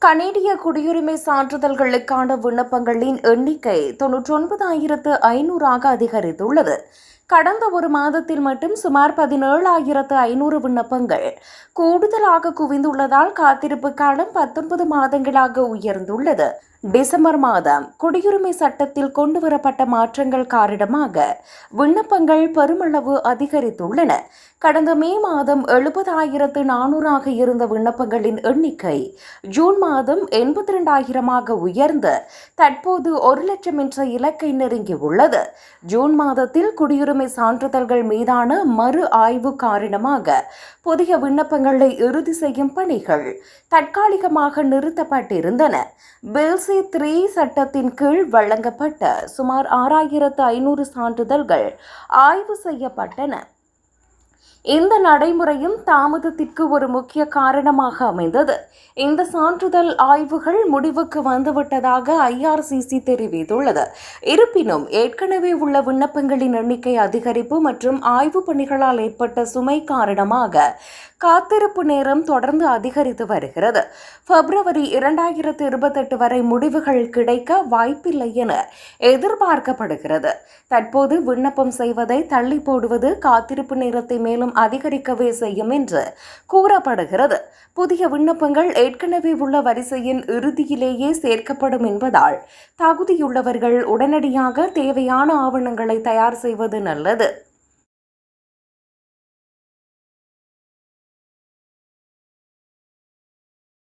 கனேடிய குடியுரிமை சான்றிதழ்களுக்கான விண்ணப்பங்களின் எண்ணிக்கை 99,500 அதிகரித்துள்ளது. கடந்த ஒரு மாதத்தில் மட்டும் சுமார் 17,500 விண்ணப்பங்கள் கூடுதலாக குவிந்துள்ளதால் காத்திருப்பு காலம் 19 மாதங்களாக உயர்ந்துள்ளது. டிசம்பர் மாதம் குடியுரிமை சட்டத்தில் கொண்டுவரப்பட்ட மாற்றங்கள் காரணமாக விண்ணப்பங்கள் பெருமளவு அதிகரித்துள்ளன. கடந்த மே மாதம் 70,400 இருந்த விண்ணப்பங்களின் எண்ணிக்கை ஜூன் மாதம் 82,000 உயர்ந்து தற்போது 1,00,000 என்ற இலக்கை நெருங்கியுள்ளது. ஜூன் மாதத்தில் குடியுரிமை சான்றிதழ்கள் மீதான மறு ஆய்வு காரணமாக புதிய விண்ணப்பங்களை இறுதி செய்யும் பணிகள் தற்காலிகமாக நிறுத்தப்பட்டிருந்தன. பில்சி 3 சட்டத்தின் கீழ் வழங்கப்பட்ட சுமார் 6,500 சான்றிதழ்கள் ஆய்வு செய்யப்பட்டன. இந்த நடைமுறையும் தாமதத்திற்கு ஒரு முக்கிய காரணமாக அமைந்தது. இந்த சான்றிதழ் ஆய்வுகள் முடிவுக்கு வந்துவிட்டதாக IRCC தெரிவித்துள்ளது. இருப்பினும் ஏற்கனவே உள்ள விண்ணப்பங்களின் எண்ணிக்கை அதிகரிப்பு மற்றும் ஆய்வு பணிகளால் ஏற்பட்ட சுமை காரணமாக காத்திருப்பு நேரம் தொடர்ந்து அதிகரித்து வருகிறது. பிப்ரவரி 2028 வரை முடிவுகள் கிடைக்க வாய்ப்பில்லை என எதிர்பார்க்கப்படுகிறது. தற்போது விண்ணப்பம் செய்வதை தள்ளி போடுவது காத்திருப்பு நேரத்தை மேலும் அதிகரிக்கவே செய்யும் என்று கூறப்படுகிறது. புதிய விண்ணப்பங்கள் ஏற்கனவே உள்ள வரிசையின் இறுதியிலேயே சேர்க்கப்படும் என்பதால் தகுதியுள்ளவர்கள் உடனடியாக தேவையான ஆவணங்களை தயார் செய்வது நல்லது.